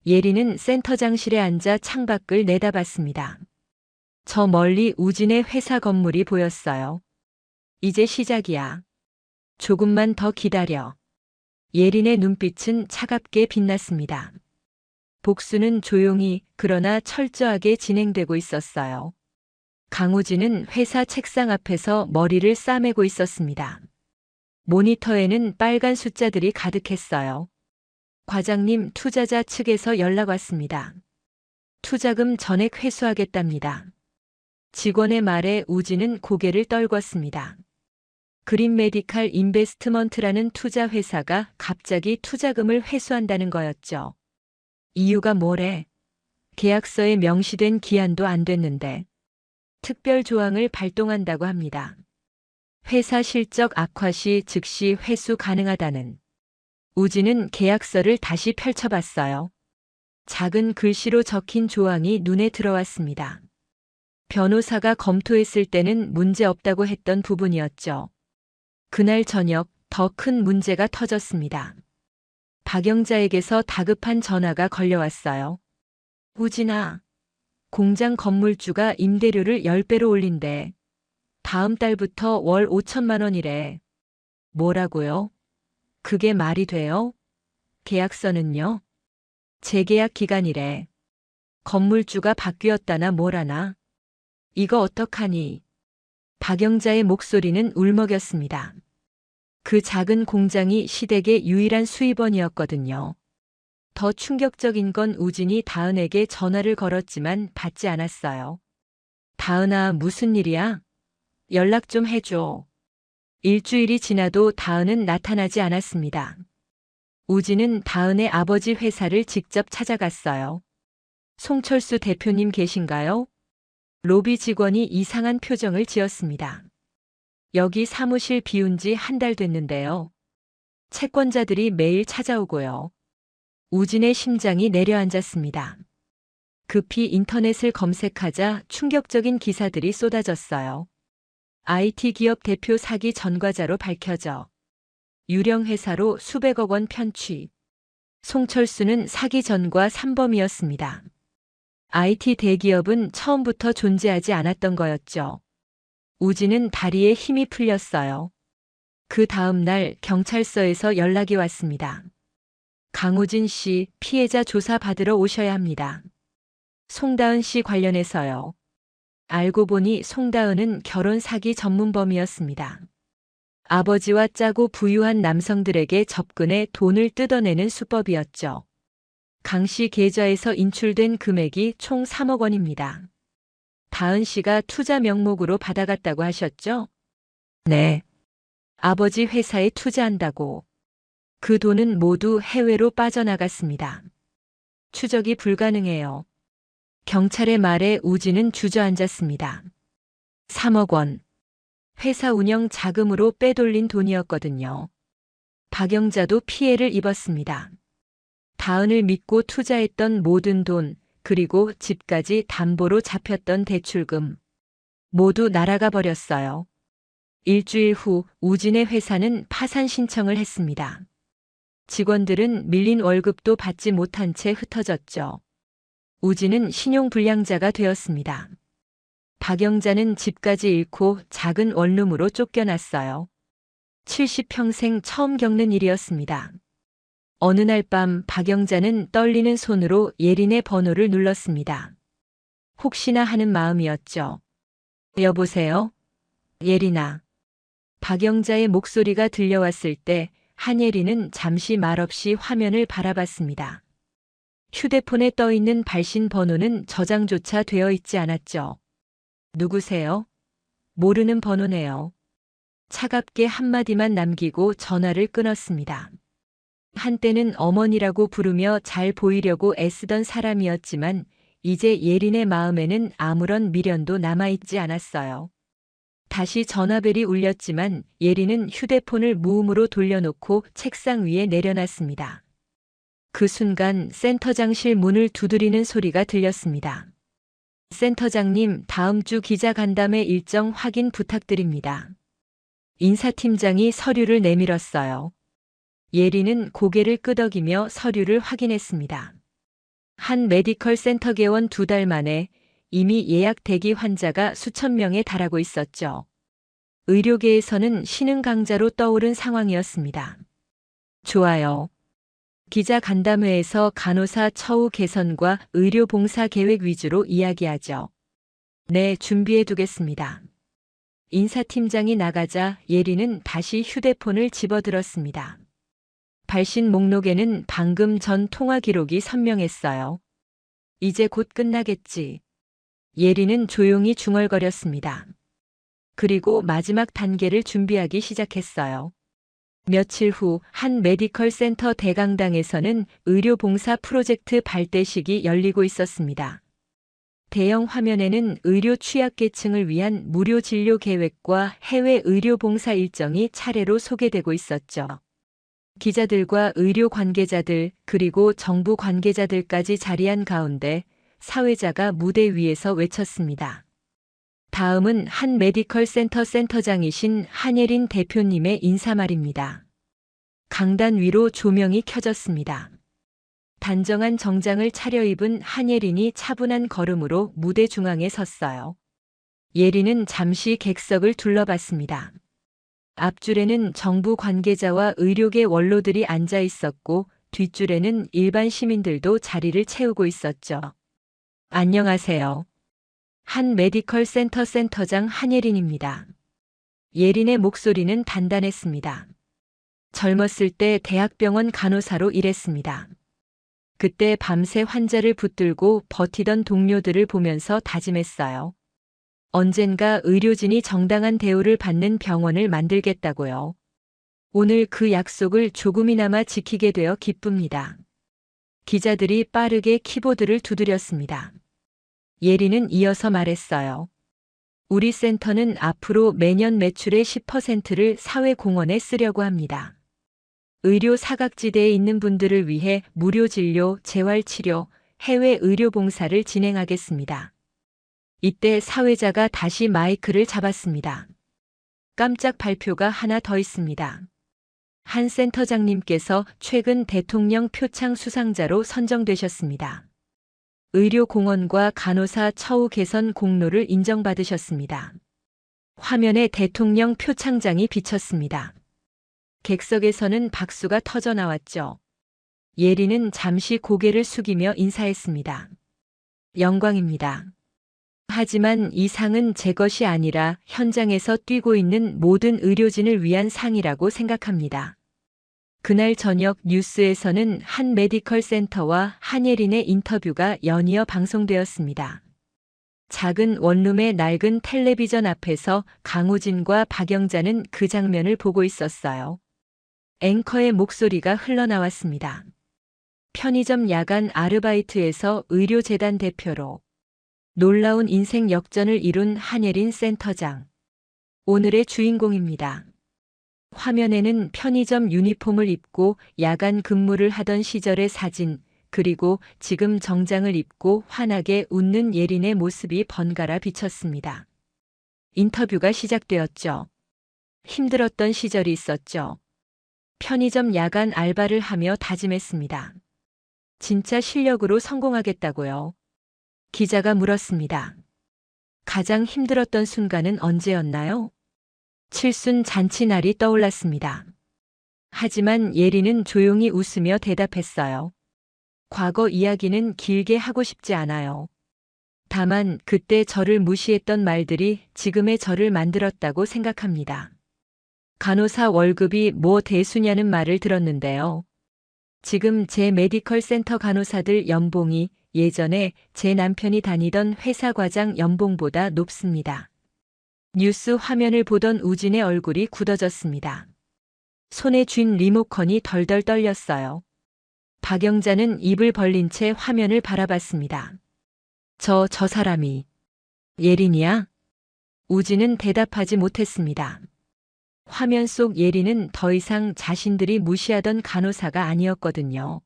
예리는 센터장실에 앉아 창밖을 내다봤습니다. 저 멀리 우진의 회사 건물이 보였어요. 이제 시작이야. 조금만 더 기다려. 예린의 눈빛은 차갑게 빛났습니다. 복수는 조용히 그러나 철저하게 진행되고 있었어요. 강우진은 회사 책상 앞에서 머리를 싸매고 있었습니다. 모니터에는 빨간 숫자들이 가득했어요. 과장님, 투자자 측에서 연락 왔습니다. 투자금 전액 회수하겠답니다. 직원의 말에 우진은 고개를 떨궜습니다. 그린 메디칼 인베스트먼트라는 투자 회사가 갑자기 투자금을 회수한다는 거였죠. 이유가 뭐래? 계약서에 명시된 기한도 안 됐는데 특별 조항을 발동한다고 합니다. 회사 실적 악화 시 즉시 회수 가능하다는. 우진은 계약서를 다시 펼쳐봤어요. 작은 글씨로 적힌 조항이 눈에 들어왔습니다. 변호사가 검토했을 때는 문제 없다고 했던 부분이었죠. 그날 저녁 더 큰 문제가 터졌습니다. 박영자에게서 다급한 전화가 걸려왔어요. 우진아, 공장 건물주가 임대료를 10배로 올린대. 다음 달부터 월 5천만 원이래. 뭐라고요? 그게 말이 돼요? 계약서는요? 재계약 기간이래. 건물주가 바뀌었다나 뭐라나. 이거 어떡하니? 박영자의 목소리는 울먹였습니다. 그 작은 공장이 시댁의 유일한 수입원이었거든요. 더 충격적인 건 우진이 다은에게 전화를 걸었지만 받지 않았어요. 다은아, 무슨 일이야? 연락 좀 해줘. 일주일이 지나도 다은은 나타나지 않았습니다. 우진은 다은의 아버지 회사를 직접 찾아갔어요. 송철수 대표님 계신가요? 로비 직원이 이상한 표정을 지었습니다. 여기 사무실 비운 지 한 달 됐는데요. 채권자들이 매일 찾아오고요. 우진의 심장이 내려앉았습니다. 급히 인터넷을 검색하자 충격적인 기사들이 쏟아졌어요. IT 기업 대표 사기 전과자로 밝혀져. 유령 회사로 수백억 원 편취. 송철수는 사기 전과 3범이었습니다. IT 대기업은 처음부터 존재하지 않았던 거였죠. 우진은 다리에 힘이 풀렸어요. 그 다음 날 경찰서에서 연락이 왔습니다. 강우진 씨, 피해자 조사 받으러 오셔야 합니다. 송다은 씨 관련해서요. 알고 보니 송다은은 결혼 사기 전문범이었습니다. 아버지와 짜고 부유한 남성들에게 접근해 돈을 뜯어내는 수법이었죠. 강 씨 계좌에서 인출된 금액이 총 3억 원입니다. 다은 씨가 투자 명목으로 받아갔다고 하셨죠? 네. 아버지 회사에 투자한다고. 그 돈은 모두 해외로 빠져나갔습니다. 추적이 불가능해요. 경찰의 말에 우진은 주저앉았습니다. 3억 원. 회사 운영 자금으로 빼돌린 돈이었거든요. 박영자도 피해를 입었습니다. 다은을 믿고 투자했던 모든 돈, 그리고 집까지 담보로 잡혔던 대출금. 모두 날아가 버렸어요. 일주일 후 우진의 회사는 파산 신청을 했습니다. 직원들은 밀린 월급도 받지 못한 채 흩어졌죠. 우진은 신용불량자가 되었습니다. 박영자는 집까지 잃고 작은 원룸으로 쫓겨났어요. 70평생 처음 겪는 일이었습니다. 어느 날 밤 박영자는 떨리는 손으로 예린의 번호를 눌렀습니다. 혹시나 하는 마음이었죠. 여보세요? 예린아. 박영자의 목소리가 들려왔을 때 한예린은 잠시 말없이 화면을 바라봤습니다. 휴대폰에 떠있는 발신 번호는 저장조차 되어 있지 않았죠. 누구세요? 모르는 번호네요. 차갑게 한마디만 남기고 전화를 끊었습니다. 한때는 어머니라고 부르며 잘 보이려고 애쓰던 사람이었지만 이제 예린의 마음에는 아무런 미련도 남아있지 않았어요. 다시 전화벨이 울렸지만 예린은 휴대폰을 무음으로 돌려놓고 책상 위에 내려놨습니다. 그 순간 센터장실 문을 두드리는 소리가 들렸습니다. 센터장님, 다음 주 기자 간담회 일정 확인 부탁드립니다. 인사팀장이 서류를 내밀었어요. 예리는 고개를 끄덕이며 서류를 확인했습니다. 한 메디컬 센터 개원 2달 만에 이미 예약 대기 환자가 수천 명에 달하고 있었죠. 의료계에서는 신흥 강자로 떠오른 상황이었습니다. 좋아요. 기자 간담회에서 간호사 처우 개선과 의료 봉사 계획 위주로 이야기하죠. 네, 준비해 두겠습니다. 인사팀장이 나가자 예리는 다시 휴대폰을 집어들었습니다. 발신 목록에는 방금 전 통화 기록이 선명했어요. 이제 곧 끝나겠지. 예리는 조용히 중얼거렸습니다. 그리고 마지막 단계를 준비하기 시작했어요. 며칠 후 한 메디컬 센터 대강당에서는 의료봉사 프로젝트 발대식이 열리고 있었습니다. 대형 화면에는 의료 취약계층을 위한 무료 진료 계획과 해외 의료봉사 일정이 차례로 소개되고 있었죠. 기자들과 의료 관계자들 그리고 정부 관계자들까지 자리한 가운데 사회자가 무대 위에서 외쳤습니다. 다음은 한 메디컬 센터 센터장이신 한예린 대표님의 인사말입니다. 강단 위로 조명이 켜졌습니다. 단정한 정장을 차려입은 한예린이 차분한 걸음으로 무대 중앙에 섰어요. 예린은 잠시 객석을 둘러봤습니다. 앞줄에는 정부 관계자와 의료계 원로들이 앉아 있었고 뒷줄에는 일반 시민들도 자리를 채우고 있었죠. 안녕하세요. 한 메디컬 센터 센터장 한예린입니다. 예린의 목소리는 단단했습니다. 젊었을 때 대학병원 간호사로 일했습니다. 그때 밤새 환자를 붙들고 버티던 동료들을 보면서 다짐했어요. 언젠가 의료진이 정당한 대우를 받는 병원을 만들겠다고요. 오늘 그 약속을 조금이나마 지키게 되어 기쁩니다. 기자들이 빠르게 키보드를 두드렸습니다. 예리는 이어서 말했어요. 우리 센터는 앞으로 매년 매출의 10%를 사회공헌에 쓰려고 합니다. 의료 사각지대에 있는 분들을 위해 무료 진료, 재활치료, 해외 의료 봉사를 진행하겠습니다. 이때 사회자가 다시 마이크를 잡았습니다. 깜짝 발표가 하나 더 있습니다. 한 센터장님께서 최근 대통령 표창 수상자로 선정되셨습니다. 의료 공헌과 간호사 처우 개선 공로를 인정받으셨습니다. 화면에 대통령 표창장이 비쳤습니다. 객석에서는 박수가 터져 나왔죠. 예리는 잠시 고개를 숙이며 인사했습니다. 영광입니다. 하지만 이 상은 제 것이 아니라 현장에서 뛰고 있는 모든 의료진을 위한 상이라고 생각합니다. 그날 저녁 뉴스에서는 한 메디컬 센터와 한예린의 인터뷰가 연이어 방송되었습니다. 작은 원룸의 낡은 텔레비전 앞에서 강우진과 박영자는 그 장면을 보고 있었어요. 앵커의 목소리가 흘러나왔습니다. 편의점 야간 아르바이트에서 의료재단 대표로 놀라운 인생 역전을 이룬 한예린 센터장. 오늘의 주인공입니다. 화면에는 편의점 유니폼을 입고 야간 근무를 하던 시절의 사진, 그리고 지금 정장을 입고 환하게 웃는 예린의 모습이 번갈아 비쳤습니다. 인터뷰가 시작되었죠. 힘들었던 시절이 있었죠. 편의점 야간 알바를 하며 다짐했습니다. 진짜 실력으로 성공하겠다고요. 기자가 물었습니다. 가장 힘들었던 순간은 언제였나요? 칠순 잔치날이 떠올랐습니다. 하지만 예리는 조용히 웃으며 대답했어요. 과거 이야기는 길게 하고 싶지 않아요. 다만 그때 저를 무시했던 말들이 지금의 저를 만들었다고 생각합니다. 간호사 월급이 뭐 대수냐는 말을 들었는데요. 지금 제 메디컬 센터 간호사들 연봉이 예전에 제 남편이 다니던 회사 과장 연봉보다 높습니다. 뉴스 화면을 보던 우진의 얼굴이 굳어졌습니다. 손에 쥔 리모컨이 덜덜 떨렸어요. 박영자는 입을 벌린 채 화면을 바라봤습니다. 저 사람이 예린이야? 우진은 대답하지 못했습니다. 화면 속 예린은 더 이상 자신들이 무시하던 간호사가 아니었거든요.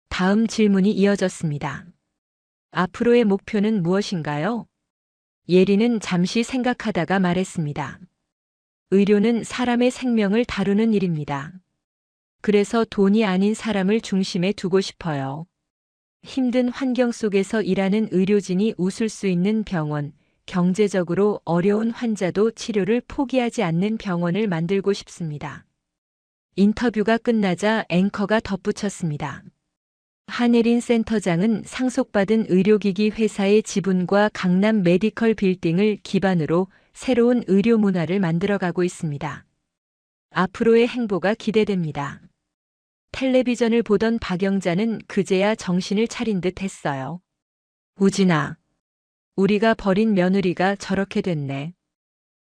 다음 질문이 이어졌습니다. 앞으로의 목표는 무엇인가요? 예리는 잠시 생각하다가 말했습니다. 의료는 사람의 생명을 다루는 일입니다. 그래서 돈이 아닌 사람을 중심에 두고 싶어요. 힘든 환경 속에서 일하는 의료진이 웃을 수 있는 병원, 경제적으로 어려운 환자도 치료를 포기하지 않는 병원을 만들고 싶습니다. 인터뷰가 끝나자 앵커가 덧붙였습니다. 한예린 센터장은 상속받은 의료기기 회사의 지분과 강남 메디컬 빌딩을 기반으로 새로운 의료 문화를 만들어가고 있습니다. 앞으로의 행보가 기대됩니다. 텔레비전을 보던 박영자는 그제야 정신을 차린 듯 했어요. 우진아, 우리가 버린 며느리가 저렇게 됐네.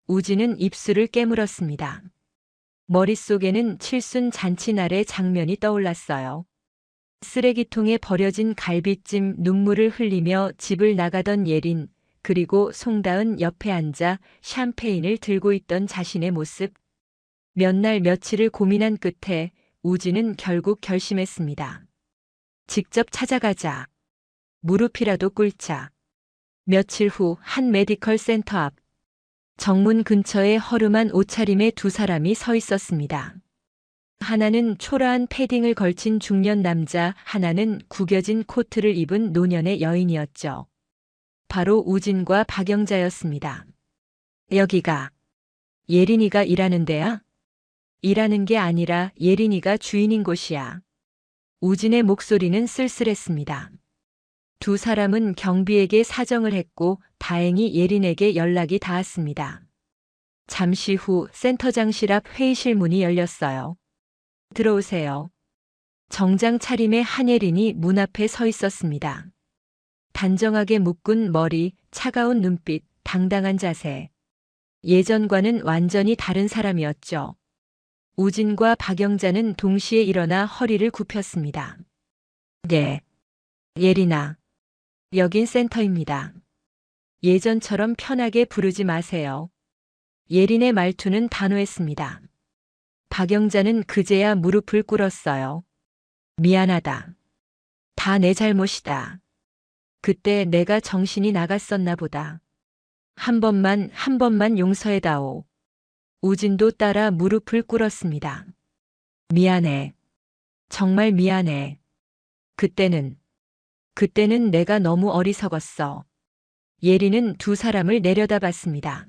우진은 입술을 깨물었습니다. 머릿속에는 칠순 잔치날의 장면이 떠올랐어요. 쓰레기통에 버려진 갈비찜 눈물을 흘리며 집을 나가던 예린, 그리고 송다은 옆에 앉아 샴페인을 들고 있던 자신의 모습. 몇 날 며칠을 고민한 끝에 우진은 결국 결심했습니다. 직접 찾아가자. 무릎이라도 꿇자. 며칠 후 한 메디컬 센터 앞. 정문 근처에 허름한 옷차림의 두 사람이 서 있었습니다. 하나는 초라한 패딩을 걸친 중년 남자, 하나는 구겨진 코트를 입은 노년의 여인이었죠. 바로 우진과 박영자였습니다. 여기가 예린이가 일하는 데야? 일하는 게 아니라 예린이가 주인인 곳이야. 우진의 목소리는 쓸쓸했습니다. 두 사람은 경비에게 사정을 했고 다행히 예린에게 연락이 닿았습니다. 잠시 후 센터장실 앞 회의실 문이 열렸어요. 들어오세요. 정장 차림의 한예린이 문 앞에 서 있었습니다. 단정하게 묶은 머리, 차가운 눈빛, 당당한 자세. 예전과는 완전히 다른 사람이었죠. 우진과 박영자는 동시에 일어나 허리를 굽혔습니다. 네. 예린아. 여긴 센터입니다. 예전처럼 편하게 부르지 마세요. 예린의 말투는 단호했습니다. 박영자는 그제야 무릎을 꿇었어요. 미안하다. 다 내 잘못이다. 그때 내가 정신이 나갔었나 보다. 한 번만 용서해다오. 우진도 따라 무릎을 꿇었습니다. 미안해. 정말 미안해. 그때는 내가 너무 어리석었어. 예린은 두 사람을 내려다봤습니다.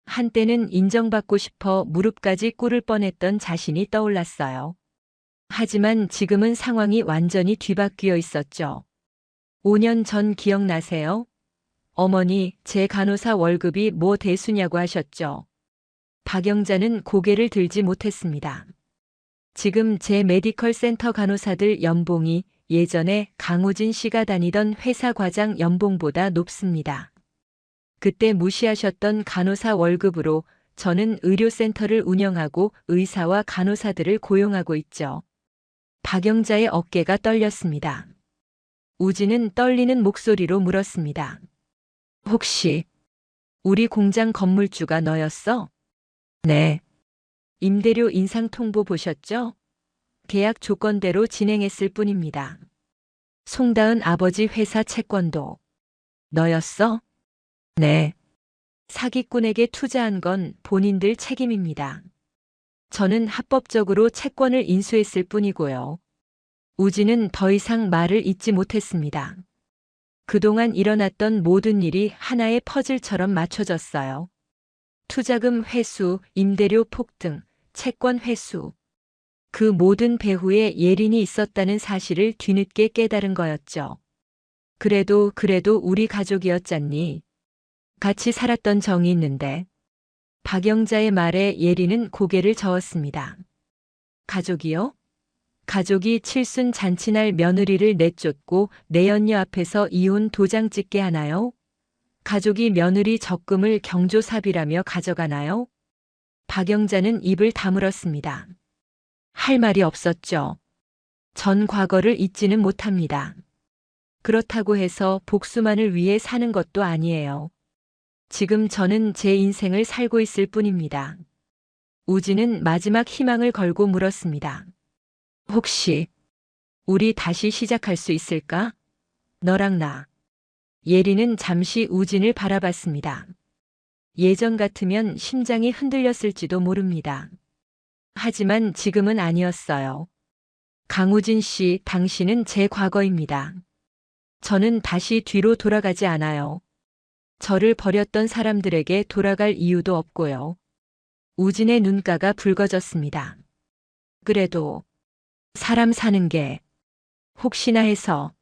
한때는 인정받고 싶어 무릎까지 꿇을 뻔했던 자신이 떠올랐어요. 하지만 지금은 상황이 완전히 뒤바뀌어 있었죠. 5년 전 기억나세요? 어머니, 제 간호사 월급이 뭐 대수냐고 하셨죠. 박영자는 고개를 들지 못했습니다. 지금 제 메디컬 센터 간호사들 연봉이 예전에 강우진 씨가 다니던 회사 과장 연봉보다 높습니다. 그때 무시하셨던 간호사 월급으로 저는 의료센터를 운영하고 의사와 간호사들을 고용하고 있죠. 박영자의 어깨가 떨렸습니다. 우진은 떨리는 목소리로 물었습니다. 혹시 우리 공장 건물주가 너였어? 네. 임대료 인상 통보 보셨죠? 계약 조건대로 진행했을 뿐입니다. 송다은 아버지 회사 채권도 너였어? 네. 사기꾼에게 투자한 건 본인들 책임입니다. 저는 합법적으로 채권을 인수했을 뿐이고요. 우진은 더 이상 말을 잇지 못했습니다. 그동안 일어났던 모든 일이 하나의 퍼즐처럼 맞춰졌어요. 투자금 회수, 임대료 폭등, 채권 회수. 그 모든 배후에 예린이 있었다는 사실을 뒤늦게 깨달은 거였죠. 그래도 우리 가족이었잖니. 같이 살았던 정이 있는데. 박영자의 말에 예린은 고개를 저었습니다. 가족이요? 가족이 칠순 잔치날 며느리를 내쫓고 내연녀 앞에서 이혼 도장 찍게 하나요? 가족이 며느리 적금을 경조사비라며 가져가나요? 박영자는 입을 다물었습니다. 할 말이 없었죠. 전 과거를 잊지는 못합니다. 그렇다고 해서 복수만을 위해 사는 것도 아니에요. 지금 저는 제 인생을 살고 있을 뿐입니다. 우진은 마지막 희망을 걸고 물었습니다. 혹시 우리 다시 시작할 수 있을까? 너랑 나. 예리는 잠시 우진을 바라봤습니다. 예전 같으면 심장이 흔들렸을지도 모릅니다. 하지만 지금은 아니었어요. 강우진 씨, 당신은 제 과거입니다. 저는 다시 뒤로 돌아가지 않아요. 저를 버렸던 사람들에게 돌아갈 이유도 없고요. 우진의 눈가가 붉어졌습니다. 그래도 사람 사는 게 혹시나 해서,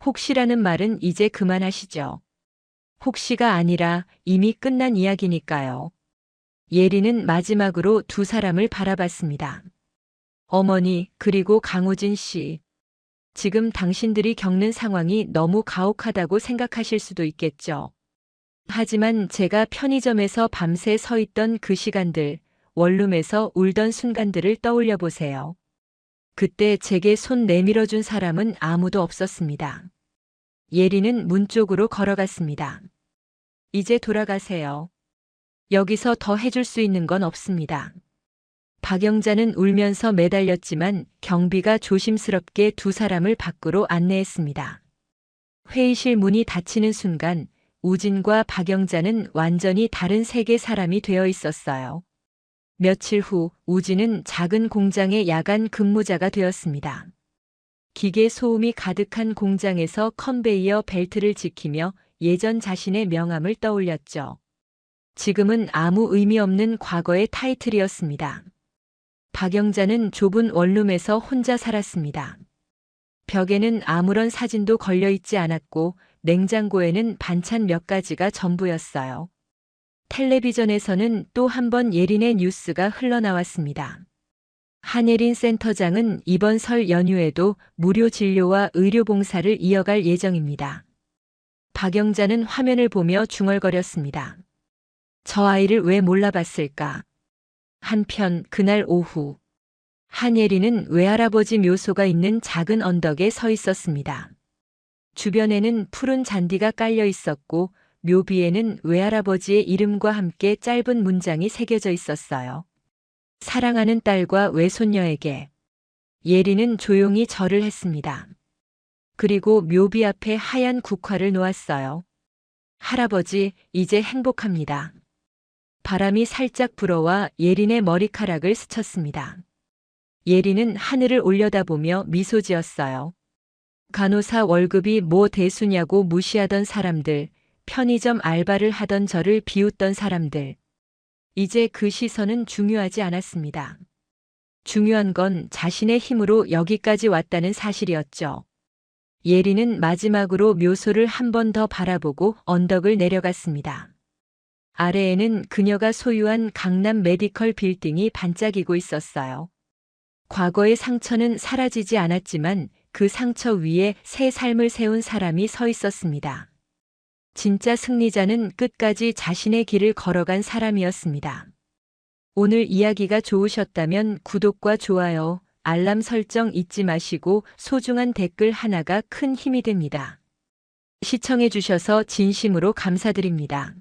혹시라는 말은 이제 그만하시죠. 혹시가 아니라 이미 끝난 이야기니까요. 예리는 마지막으로 두 사람을 바라봤습니다. 어머니, 그리고 강우진 씨. 지금 당신들이 겪는 상황이 너무 가혹하다고 생각하실 수도 있겠죠. 하지만 제가 편의점에서 밤새 서 있던 그 시간들, 원룸에서 울던 순간들을 떠올려 보세요. 그때 제게 손 내밀어 준 사람은 아무도 없었습니다. 예리는 문 쪽으로 걸어갔습니다. 이제 돌아가세요. 여기서 더 해줄 수 있는 건 없습니다. 박영자는 울면서 매달렸지만 경비가 조심스럽게 두 사람을 밖으로 안내했습니다. 회의실 문이 닫히는 순간 우진과 박영자는 완전히 다른 세계 사람이 되어 있었어요. 며칠 후 우진은 작은 공장의 야간 근무자가 되었습니다. 기계 소음이 가득한 공장에서 컨베이어 벨트를 지키며 예전 자신의 명함을 떠올렸죠. 지금은 아무 의미 없는 과거의 타이틀이었습니다. 박영자는 좁은 원룸에서 혼자 살았습니다. 벽에는 아무런 사진도 걸려 있지 않았고 냉장고에는 반찬 몇 가지가 전부였어요. 텔레비전에서는 또 한 번 예린의 뉴스가 흘러나왔습니다. 한예린 센터장은 이번 설 연휴에도 무료 진료와 의료 봉사를 이어갈 예정입니다. 박영자는 화면을 보며 중얼거렸습니다. 저 아이를 왜 몰라봤을까? 한편 그날 오후 한예린은 외할아버지 묘소가 있는 작은 언덕에 서 있었습니다. 주변에는 푸른 잔디가 깔려 있었고 묘비에는 외할아버지의 이름과 함께 짧은 문장이 새겨져 있었어요. 사랑하는 딸과 외손녀에게. 예린은 조용히 절을 했습니다. 그리고 묘비 앞에 하얀 국화를 놓았어요. 할아버지, 이제 행복합니다. 바람이 살짝 불어와 예린의 머리카락을 스쳤습니다. 예린은 하늘을 올려다보며 미소 지었어요. 간호사 월급이 뭐 대수냐고 무시하던 사람들, 편의점 알바를 하던 저를 비웃던 사람들. 이제 그 시선은 중요하지 않았습니다. 중요한 건 자신의 힘으로 여기까지 왔다는 사실이었죠. 예린은 마지막으로 묘소를 한 번 더 바라보고 언덕을 내려갔습니다. 아래에는 그녀가 소유한 강남 메디컬 빌딩이 반짝이고 있었어요. 과거의 상처는 사라지지 않았지만 그 상처 위에 새 삶을 세운 사람이 서 있었습니다. 진짜 승리자는 끝까지 자신의 길을 걸어간 사람이었습니다. 오늘 이야기가 좋으셨다면 구독과 좋아요, 알람 설정 잊지 마시고 소중한 댓글 하나가 큰 힘이 됩니다. 시청해 주셔서 진심으로 감사드립니다.